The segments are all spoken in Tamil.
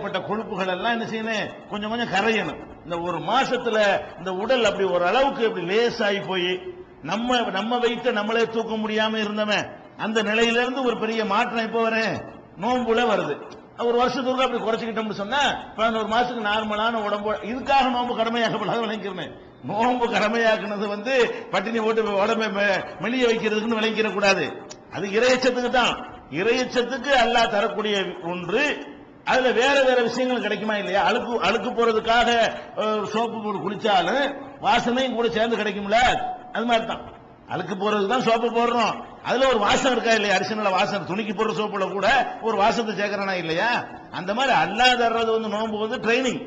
ஏற்பட்ட கொழுப்புகள் எல்லாம் என்ன செய்யணும், கொஞ்சம் கொஞ்சம் கரையணும். இந்த ஒரு மாசத்துல இந்த உடல் அப்படி ஒரு அளவுக்கு அப்படி லேசாகி போய் நம்ம வைத்த நம்மளே தூக்க முடியாம இருந்தவன் அந்த நிலையிலிருந்து ஒரு பெரிய மாற்றம் எப்ப வரேன், நோன்புல வருது. ஒரு வருஷத்துக்கு அப்படி குறைச்சிக்கிட்டோம்னு சொன்னா 11 மாசத்துக்கு நார்மலான உடம்பு. இதுக்காக நோன்பு கடமையாக்கப்படாத விளங்கிக்கிறேன். நோன்பு கடமையாக்குனது பட்டினி போட்டு உடம்பை மெலிய வைக்கிறதுக்குன்னு விளங்கிக்கிற கூடாது. அது இறையச்சத்துக்கு தான். இறையச்சத்துக்கு அல்லாஹ் தரக்கூடிய ஒன்று. அதுல வேற வேற விஷயங்கள் கிடைக்குமா இல்லையா? அழுக்கு போறதுக்காக சோப்பு போட்டு குளிச்சாலும் வாசனையும் கூட சேர்ந்து கிடைக்கும்ல. அது மாதிரி தான் அழுக்கு போறதுக்கு தான் சோப்பு போடுறோம். அதுல ஒரு வாசம் இருக்கா இல்லையா? அரிசனல வாசம். துணிக்கு போடுற சோப்புல கூட ஒரு வாசத்தை சேர்க்கறானா இல்லையா? அந்த மாதிரி அல்லாஹ் தர்றது நோன்பு ட்ரைனிங்,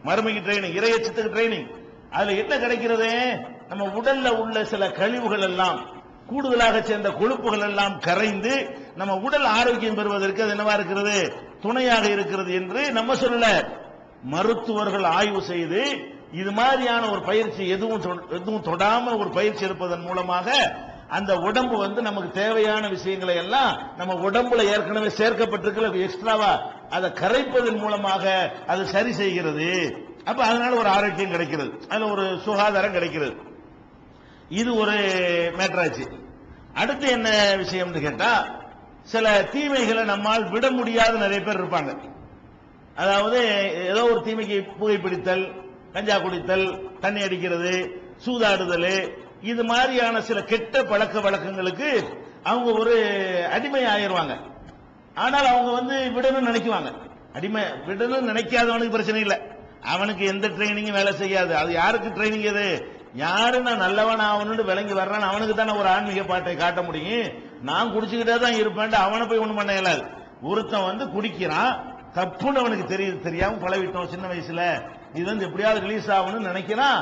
மறுமைக்கு ட்ரைனிங், இறையச்சத்துக்கு ட்ரைனிங். அதுல என்ன கிடைக்கிறது, நம்ம உடல்ல உள்ள சில கழிவுகள் எல்லாம், கூடுதலாக சேர்ந்த கொழுப்புகள் எல்லாம் கரைந்து நம்ம உடல் ஆரோக்கியம் பெறுவதற்கு அது என்னவா இருக்கிறது, துணையாக இருக்கிறது என்று நம்ம சொல்லல. மருத்துவர்கள் ஆய்வு செய்து இது மாதிரியான ஒரு பயிற்சி எதுவும் தொடாம ஒரு பயிற்சி எடுப்பதன் மூலமாக அந்த உடம்பு நமக்கு தேவையான விஷயங்களை எல்லாம் நம்ம உடம்புல ஏற்கனவே சேர்க்கப்பட்டிருக்கிற எக்ஸ்ட்ராவா அதை கரைப்பதன் மூலமாக அது சரி செய்கிறது. அப்ப அதனால ஒரு ஆரோக்கியம் கிடைக்கிறது, அதுல ஒரு சுகாதாரம் கிடைக்கிறது. இது ஒரு மேட்டராச்சு. அடுத்து என்ன விஷயம் கேட்டா, சில தீமைகளை நம்மால் விட முடியாத நிறைய பேர் இருப்பாங்க. அதாவது ஏதோ ஒரு தீமைக்கு புகைப்பிடித்தல், கஞ்சா குடித்தல், தண்ணி அடிக்கிறது, சூதாடுதல், இது மாதிரியான சில கெட்ட பழக்க வழக்கங்களுக்கு அவங்க ஒரு அடிமை ஆயிடுவாங்க. ஆனால் அவங்க விடணும்னு நினைக்குவாங்க. அடிமை விடணும்னு நினைக்காதவனுக்கு பிரச்சனை இல்லை, அவனுக்கு எந்த ட்ரைனிங்கும் வேலை செய்யாது. அது யாருக்கு ட்ரைனிங்? அது யாரு நான் நல்லவன் ஆகணும்னு விளங்கி வர்றான் அவனுக்கு தானே ஒரு ஆன்மீக பாட்டை காட்ட முடியும். நான் குடிச்சுக்கிட்டே தான் இருப்பேன், அவனை போய் ஒண்ணும் பண்ண இயலாது. ஒருத்தன் குடிக்கிறான், தப்புன்னு அவனுக்கு தெரியாம பழவிட்டோம் சின்ன வயசுல, இது எப்படியாவது ரிலீஸ் ஆகணும்னு நினைக்கிறான்.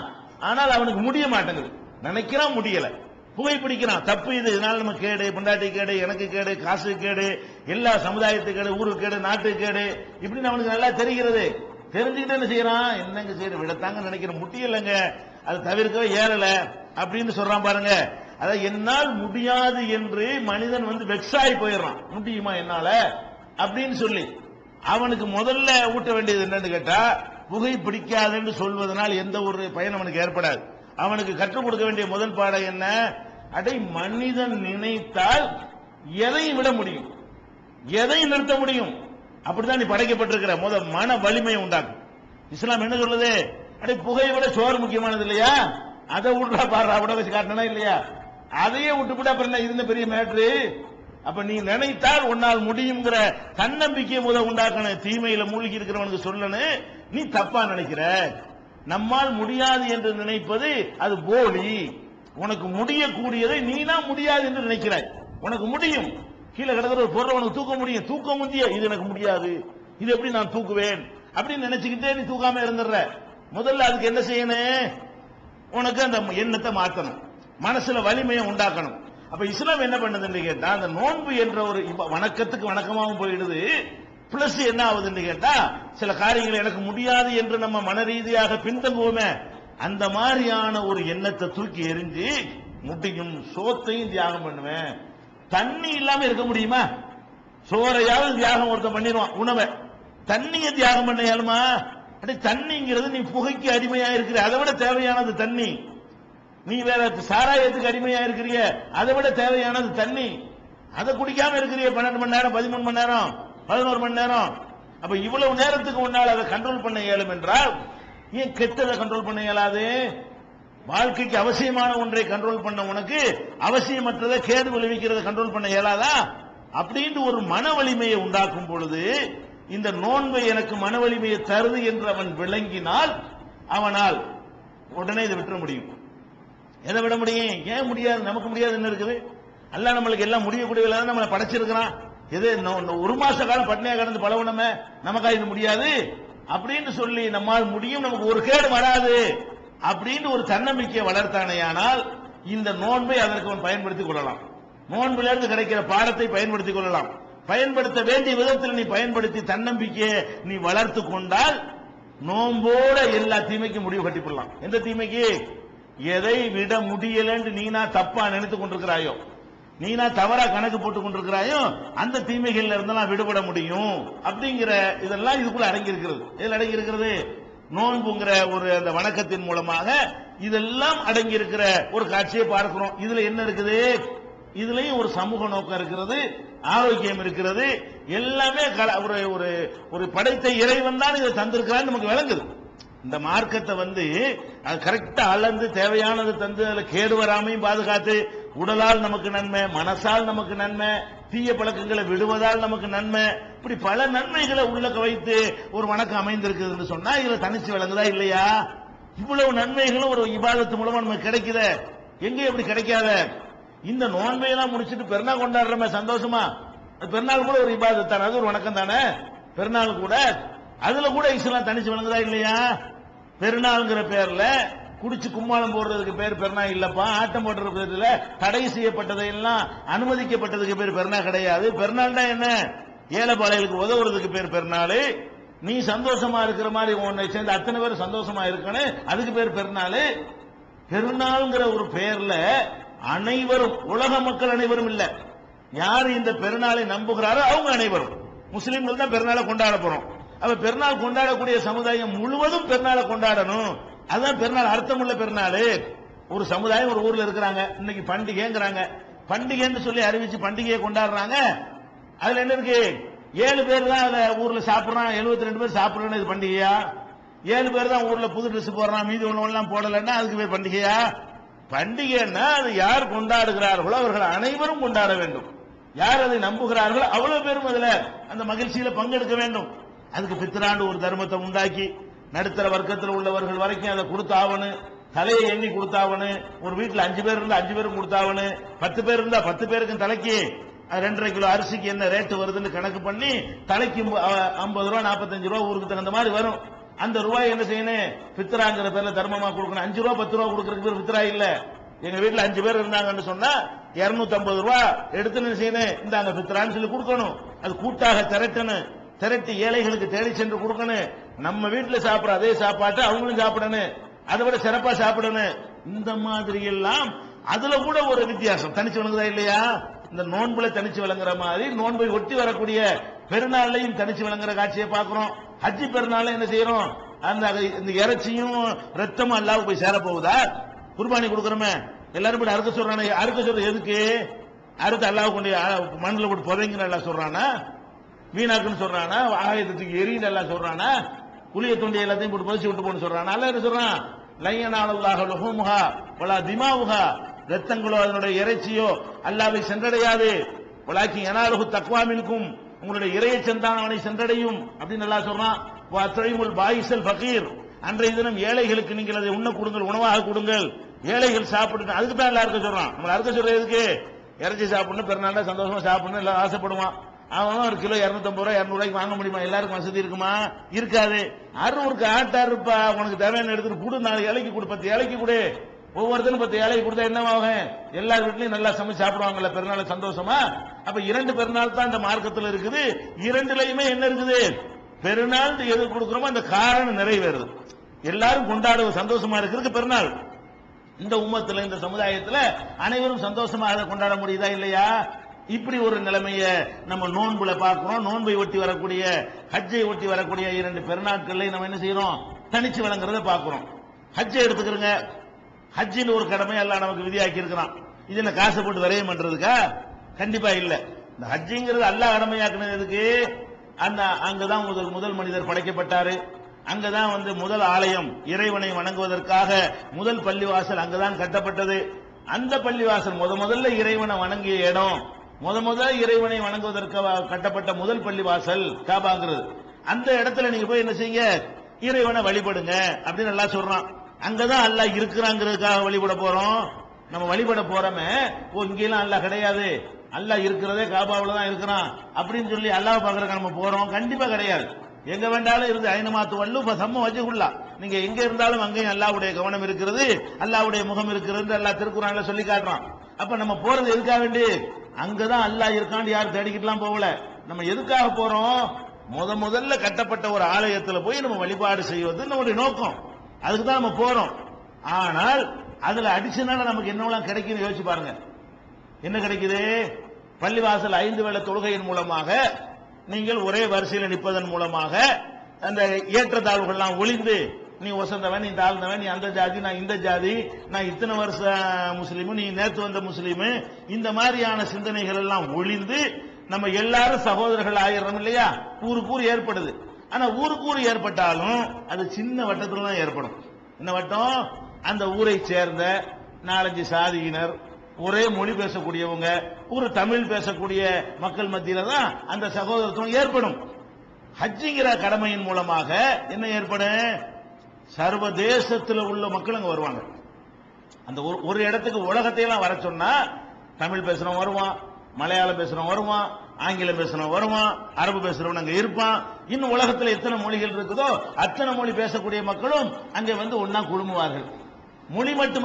ஆனால் அவனுக்கு முடிய மாட்டேங்குது, நினைக்கிறான் முடியல. புகைப்பிடிக்கிறான், தப்பு இது, இதனால நம்ம கேடு, பொண்டாட்டி கேடு, எனக்கு கேடு, காசு கேடு, எல்லா சமுதாயத்துக்கு கேடு, ஊருக்கு கேடு, நாட்டுக்கு கேடு, இப்படின்னு அவனுக்கு நல்லா தெரிகிறது. தெரிஞ்சுக்கிட்டு என்ன செய்யறான், என்னங்க செய்யற விடத்தாங்க நினைக்கிற, முட்டியலங்க, அது தவிர்க்கவே ஏறல அப்படின்னு சொல்றான் பாருங்க. அத என்னால் முடியாது என்று மனிதன் வெக்ஸாகி போயிடுறான். முடியுமா என்னால அப்படின்னு சொல்லி அவனுக்கு முதல்ல ஊட்ட வேண்டியது என்னன்னு கேட்டா, புகை பிடிக்காதுன்னு சொல்வதனால் எந்த ஒரு பயன் அவனுக்கு ஏற்படாது. அவனுக்கு கற்றுக் கொடுக்க வேண்டிய முதல் பாடம் என்ன, அடை மனிதன் நினைத்தால் எதையும் விட முடியும், எதையும் நிறுத்த முடியும். அப்படிதான் நீ படைக்கப்பட்டிருக்கிற. மன வலிமையை உண்டாக்கும். இஸ்லாம் என்ன சொல்லுது, அடே புகையை விட சோறு முக்கியமானது இல்லையா, அதை விடுறா பாடுறா, விட வச்சு காட்டினா இல்லையா, அதையே விட்டுவிட்டா அப்புறம் இருந்த பெரிய மேட்ரு. அப்ப நீ நினைத்தால் உன்னால் முடியுங்கிற தன்னம்பிக்கையை உண்டாக்கணும். தீமையில மூழ்கி இருக்கிறவனுக்கு சொல்லணும், நீ தப்பா நினைக்கிற, நம்மால் முடியாது என்று நினைப்பது அது போலி. உனக்கு முடியக்கூடியதை நீனா முடியாது என்று நினைக்கிறாய். உனக்கு முடியும், கீழே கிடக்கிற ஒரு பொருளை உனக்கு தூக்க முடியும், தூக்க முடிய, இது எனக்கு முடியாது, இது எப்படி நான் தூக்குவேன் அப்படின்னு நினைச்சுக்கிட்டே நீ தூக்காம இருந்துடுற. முதல்ல அதுக்கு என்ன செய்யணும், உனக்கு அந்த எண்ணத்தை மாற்றணும், மனசுல வலிமையை உண்டாக்கணும். அப்ப இஸ்லாம் என்ன பண்ணுதுன்னு கேட்டா, அந்த நோன்பு என்ற ஒரு வணக்கத்துக்கு வணக்கமாகவும் போயிடுது. பிளஸ் என்ன ஆகுதுன்னு கேட்டா, சில காரியங்கள் எனக்கு முடியாது என்று நம்ம மன ரீதியாக பின்தங்குவோமே, அந்த மாதிரியான ஒரு எண்ணத்தை தூக்கி எறிஞ்சு முடியும், சோத்தையும் தியாகம் பண்ணுவேன். தண்ணி இல்லாம இருக்க முடியுமா? சோறையாவது தியாகம் ஒருத்தன் பண்ணிடுவான், உணவை. தண்ணியை தியாகம் பண்ண இயலுமா? தண்ணிங்கிறது நீ புகைக்கு அடிமையா இருக்கிற, அதை விட தேவையானது தண்ணி. நீ வேற சாராயத்துக்கு அடிமையா இருக்கிறிய, அதை விட தேவையானது தண்ணி. அதை குடிக்காம இருக்கிறிய 12 மணி நேரம், 13 மணி நேரம், 11 மணி நேரம். அப்ப இவ்வளவு நேரத்துக்கு முன்னால் அதை கண்ட்ரோல் பண்ண இயலும் என்றால் ஏன் கெட்டதை கண்ட்ரோல் பண்ண இயலாது? வாழ்க்கைக்கு அவசியமான ஒன்றை கண்ட்ரோல் பண்ண உனக்கு அவசியமற்றதை கேடு விளைவிக்கிறத கண்ட்ரோல் பண்ண இயலாதா? அப்படின்னு ஒரு மன வலிமையை உண்டாக்கும் பொழுது, இந்த நோன்பை எனக்கு மன வலிமையை தருது என்று அவன் விளங்கினால் அவனால் உடனே இதை விட்டுற முடியும். எதை விட முடியும்? ஏன் முடியாது? நமக்கு முடியாது என்ன இருக்குது? அல்லாஹ் நம்மளுக்கு எல்லாம் முடியக்கூடியவர்களாக நம்மளை படைச்சிருக்கிறான். எது ஒரு மாச காலம் பட்னியா கடந்து பழவனமே, நமக்கா இது முடியாது அப்படின்னு சொல்லி நம்மால் முடியும், நமக்கு ஒரு கேடு வராது அப்படின்னு ஒரு தன்னம்பிக்கையை வளர்த்தானேயானால் இந்த நோன்பை அதற்கு அவன் பயன்படுத்திக் கொள்ளலாம். நோன்பிலிருந்து கிடைக்கிற பாடத்தை பயன்படுத்திக் கொள்ளலாம். பயன்படுத்த வேண்டிய விதத்தில் நீ பயன்படுத்தி தன்னம்பிக்கையை நீ வளர்த்து கொண்டால் நோம்போட எல்லா தீமைக்கும் முடிவு கட்டிவிடலாம். எந்த தீமைக்கு? எதை விட முடியல நீனா தப்பா நினைத்துக் கொண்டிருக்கிறாயோ, நீனா தவறா கணக்கு போட்டுக் கொண்டிருக்கிறாயோ அந்த தீமைகள்ல இருந்தெல்லாம் விடுபட முடியும் அப்படிங்கிற இதெல்லாம் இதுக்குள்ள அடங்கி இருக்கிறது. இதில் அடங்கி இருக்கிறது நோன்புங்கிற ஒரு அந்த வணக்கத்தின் மூலமாக இதெல்லாம் அடங்கி இருக்கிற ஒரு காட்சியை பார்க்கிறோம். இதுல என்ன இருக்குது? இதுலயும் ஒரு சமூக நோக்கம் இருக்கிறது, ஆரோக்கியம் இருக்கிறது, எல்லாமே ஒரு படைத்த இறைவன் தான் இதை தந்திருக்கிறான்னு நமக்கு விளங்குது. இந்த மார்க்கத்தை அது கரெக்டா அளந்து தேவையானது தந்து அதுல கேடு வராமையும் பாதுகாத்து உடலால் நமக்கு நன்மை, மனசால் நமக்கு நன்மை, தீய பழக்கங்களை விடுவதால் நமக்கு நன்மை, இப்படி பல நன்மைகளை உள்ளக்க வைத்து ஒரு வணக்கம் அமைந்திருக்குதுன்னு சொன்னா இதுல தனிச்சு விளங்குதா இல்லையா? இவ்வளவு நன்மைகளும் ஒரு இபாதத்து மூலமா நமக்கு கிடைக்குத, எங்க எப்படி கிடைக்காத? இந்த நோன்பையெல்லாம் முடிச்சுட்டு பெருநாள் கொண்டாடுறமே சந்தோஷமா, பெருநாள் கூட ஒரு இபாதத் தானே, அது ஒரு வணக்கம் தானே. பெருநாள் கூட அதுல கூட இஸ்லாம் தனிச்சு விளங்குதா இல்லையா? பெருநாள்ங்கிற பேர்ல குடிச்சு கும்மாளம் போடுறதுக்கு பேர் பெருநாள் இல்லப்பா, ஆட்டம் போடுறதுல தடை செய்யப்பட்டதையெல்லாம் அனுமதிக்கப்பட்டதுக்கு பேர் பெருநாள் கிடையாது. பெருநாள்னா என்ன? ஏழைப்பாளைகளுக்கு உதவுறதுக்கு பேர் பெருநாள். நீ சந்தோஷமா இருக்கிற மாதிரி உன்னை சேர்ந்து அத்தனை பேர் சந்தோஷமா இருக்கணும், அதுக்கு பேர் பெருநாள். பெருநாள்ங்கிற ஒரு பேர்ல அனைவரும், உலக மக்கள் அனைவரும் இல்ல, யாரு இந்த பெருநாளை நம்புகிறாரோ அவங்க அனைவரும், முஸ்லீம்கள் தான் பெருநாளை கொண்டாட போறோம். அப்ப பெருநாள் கொண்டாடக்கூடிய சமுதாயம் முழுவதும் பெருநாளை கொண்டாடணும். அதான் பெருநாள் அர்த்தமுள்ள பெருநாள். ஒரு சமுதாயம் ஒரு ஊர்ல இருக்கிறாங்க, இன்னைக்கு பண்டிகைங்கிறாங்க, பண்டிகைன்னு சொல்லி அறிவிச்சு பண்டிகையை கொண்டாடுறாங்க. அதுல என்ன இருக்கு? 7 பேர் தான் ஊர்ல சாப்பிடுறான், 72 பேர் சாப்பிடுறேன்னு இது பண்டிகையா? 7 பேர் தான் ஊர்ல புது ட்ரெஸ் போடுறான், மீதி ஒண்ணு போடலன்னா அதுக்கு பேர் பண்டிகையா? பண்டிகைன்னா அது யார் கொண்டாடுகிறார்களோ அவர்கள் அனைவரும் கொண்டாட வேண்டும். யார் அதை நம்புகிறார்களோ அவ்வளவு பேரும் அதுல அந்த மகிழ்ச்சியில பங்கெடுக்க வேண்டும். அதுக்கு பித்ராண்டு ஒரு தர்மத்தை உண்டாக்கி நடுத்தர வர்க்கத்தில் உள்ளவர்கள் வரைக்கும் அதை கொடுத்தாவனு, தலையை எண்ணி கொடுத்தாவனு, ஒரு வீட்டில் 5 பேர் இருந்தா 5 பேரும் கொடுத்தாவனு, 10 பேர் இருந்தா 10 பேருக்கும் தலைக்கு 2.5 கிலோ அரிசிக்கு என்ன ரேட்டு வருதுன்னு கணக்கு பண்ணி தலைக்கு 50 ரூபா 45 ரூபா ஊருக்கு தகுந்த மாதிரி வரும். அந்த ரூபாய் என்ன செய்யணும்? பித்ராங்கிற பேர்ல தர்மமா கொடுக்கணும். 5 ரூபா 10 ரூபா கொடுக்கறதுக்கு பேர் பித்ரா இல்ல. எங்க வீட்டுல 5 பேர் இருந்தாங்கன்னு சொன்னா 250 ரூபா எடுத்து என்ன செய்யணும்? இந்த அங்க பித்ரான்னு சொல்லி கொடுக்கணும். அது கூட்டாக திரட்டணும், திரட்டி ஏழைகளுக்கு தேடி சென்று கொடுக்கணும். நம்ம வீட்டுல சாப்பிட அதே சாப்பாட்டை அவங்களும் சாப்பிடணும், அதை விட சிறப்பா சாப்பிடணும். இந்த மாதிரி எல்லாம் அதுல கூட ஒரு வித்தியாசம் தனிச்சு விளங்குதா இல்லையா? இந்த நோன்புல தனிச்சு விளங்குற மாதிரி நோன்பை ஒட்டி வரக்கூடிய பெருநாளையும் தனிச்சு விளங்குற காட்சியை பார்க்கிறோம். ஹஜ்ஜி பெருநாள் என்ன செய்யறோம்? அந்த இறைச்சியும் ரத்தமும் அல்லாஹ்வுக்கு போய் சேர போகுதா? குர்பானி கொடுக்கறோமே, எல்லாரும் போய் அறுக்க சொல்றானே, அறுக்க சொல்றது எதுக்கு? அறுத்து அல்லாஹ் கொண்டு மண்ணில் போட்டு புதைங்கன்னு எல்லாம் சொல்றானா? வீணாக்குன்னு சொல்றானா? ஆயுதத்துக்கு எரின்னு எல்லாம் சொல்றானா? புளிய தொண்டி எல்லாத்தையும் போட்டு புதைச்சு விட்டு போன்னு சொல்றானா? அல்ல என்ன சொல்றான்? லையனாலல்லாஹு லுஹூமுஹா வலா திமாவுஹா, ரத்தங்களோ அதனுடைய இறைச்சியோ அல்லாஹ்வை சென்றடையாது. வலாக்கின் யனாலுஹு தக்வா மின்கும், உங்களுடைய இறையை சென்றான் அவனை சென்றடையும் அப்படின்னு எல்லாம் சொல்றான். வஅத்இமுல் பாயிஸல் ஃபகீர், அன்றைய தினம் ஏழைகளுக்கு நீங்கள் அதை உண்ண கொடுங்கள், உணவாக கொடுங்கள், ஏழைகள் சாப்பிட்டு. அதுக்கு தான் எல்லாம் இருக்க சொல்றான். நம்ம அறுக்க சொல்றது எதுக்கு? இறைச்சி சாப்பிடணும், பெருநாளா சந்தோஷமா சாப்பிடணும் எல்லாம் ஆசைப்படுவான். அவன் ஒரு கிலோ 250 ரூபாய் 200 ரூபாய்க்கு வாங்க முடியுமா? எல்லாருக்கும் வசதி இருக்குமா? இருக்காது. அறுநூறுக்கு ஆட்டா இருப்பா, உனக்கு தேவையான எடுத்துட்டு கூடு, 4 இலைக்கு கொடு, 10 இலைக்கு கொடு. ஒவ்வொருத்தரும் 10 இலைக்கு கொடுத்தா என்னவாகும்? எல்லார் வீட்லயும் நல்லா சமைச்சு சாப்பிடுவாங்கல்ல பெருநாள் சந்தோஷமா. அப்ப 2 பெருநாள் தான் இந்த மார்க்கத்தில் இருக்குது. 2லயுமே என்ன இருக்குது? பெருநாள் எது கொடுக்கிறோமோ அந்த காரணம் நிறைவேறுது. எல்லாரும் கொண்டாடுவது சந்தோஷமா இருக்கிறதுக்கு பெருநாள். இந்த உம்மத்துல இந்த சமுதாயத்துல அனைவரும் சந்தோஷமா அதை கொண்டாட முடியுதா இல்லையா? இப்படி ஒரு நிலைமைய நம்ம நோன்புல பார்க்கிறோம். நோன்பை ஒட்டி வரக்கூடிய, ஹஜ்ஜை ஒட்டி வரக்கூடிய 2 பெருநாட்களை நம்ம என்ன செய்யறோம்? தனிச்சு வழங்குறத பார்க்கிறோம். ஹஜ்ஜை எடுத்துக்கிறோங்க. ஹஜ்ஜின் ஒரு கடமை எல்லாம் நமக்கு விதியாக்கி இருக்கிறான். இது என்ன காசை போட்டு விரயம் பண்றதுக்கா? கண்டிப்பா இல்ல. இந்த ஹஜ்ஜிங்கிறது அல்லாஹ் கடமையாக்குனதுக்கு அங்கதான் முதல் மனிதர் படைக்கப்பட்டாரு. அங்கதான் முதல் ஆலயம், இறைவனை வணங்குவதற்காக முதல் பள்ளிவாசல் அங்கதான் கட்டப்பட்டது. அந்த பள்ளிவாசல் முதல்ல இறைவனை வணங்கிய இடம், முதல்ல இறைவனை வணங்குவதற்கு கட்டப்பட்ட முதல் பள்ளிவாசல் காபாங்கிறது. அந்த இடத்துல நீங்க போய் என்ன செய்யுங்க? இறைவனை வழிபடுங்க அப்படின்னு எல்லாம் சொல்றான். அங்கதான் அல்லாஹ் இருக்கிறாங்கிறதுக்காக வழிபட போறோம். நம்ம வழிபட போறோமே, இங்கெல்லாம் அல்லாஹ் கிடையாது, அல்லாஹ் இருக்கிறதே காபாவுல தான் இருக்கிறான் அப்படின்னு சொல்லி அல்லாஹ் பாக்குறதுக்கு நம்ம போறோம்? கண்டிப்பா கிடையாது. எங்க வேண்டாலும் இருந்து ஐனமாத்து வல்லு சம்ம வஜ்ஹுல்லா, நீங்க எங்க இருந்தாலும் அங்கேயும் அல்லாஹ்வுடைய கவனம் இருக்கிறது, அல்லாஹ்வுடைய முகம் இருக்கிறது அல்லாஹ் திருக்குறான்ல சொல்லி காட்டுறான். அப்ப நம்ம போறது எதுக்காக வேண்டி? அங்கதான் அல்லாஹ் இருக்கான்னு யாரும் தேடிக்கிட்டுலாம் போகல. நம்ம எதுக்காக போறோம்? முதல்ல கட்டப்பட்ட ஒரு ஆலயத்துல போய் நம்ம வழிபாடு செய்வது நம்முடைய நோக்கம். அதுக்கு தான் நம்ம போறோம். ஆனால் அதுல அடிஷனலா நமக்கு என்னவெல்லாம் கிடைக்கும் யோசிச்சு பாருங்க. என்ன கிடைக்குது? பள்ளிவாசல் 5 வேளை தொழுகையின் மூலமாக நீங்கள் ஒரே வரிசையில் நிற்பதன் மூலமாக அந்த ஏற்றத்தாழ்வுகள்லாம் ஒளிந்து, நீ வசந்தவன், நீ தாழ்ந்தவன், நீ அந்த ஜாதி, நான் இந்த ஜாதி, நான் இத்தனை வருஷ முஸ்லீமு, நீ நேற்று வந்த முஸ்லீமு, இந்த மாதிரியான சிந்தனைகள் எல்லாம் ஒளிந்து நம்ம எல்லாரும் சகோதரர்கள் ஆயிரம் இல்லையா? ஊருக்கு ஏற்படுது. ஆனா ஊருக்கு ஏற்பட்டாலும் அது சின்ன வட்டத்துல தான் ஏற்படும். என்ன வட்டம்? அந்த ஊரை சேர்ந்த 4-5 சாதியினர், ஒரே மொழி பேசக்கூடியவங்க, ஒரு தமிழ் பேசக்கூடிய மக்கள் மத்தியில தான் அந்த சகோதரத்துவம் ஏற்படும். ஹஜ்ஜிங்கிற கடமையின் மூலமாக என்ன ஏற்படும்? சர்வதேசத்தில் உள்ள மக்கள் அங்க வருவாங்க. அந்த ஒரு இடத்துக்கு உலகத்தையெல்லாம் வர சொன்னா தமிழ் பேசுறவன் வருவான், மலையாளம் பேசுறவன் வருவான், ஆங்கிலம் பேசுறவன் வருவான், அரபு பேசுறவன் அங்க இருப்பான். இன்னும் உலகத்தில் எத்தனை மொழிகள் இருக்குதோ அத்தனை மொழி பேசக்கூடிய மக்களும் அங்கே வந்து ஒன்னா குழுமுவார்கள். மொழி மட்டும்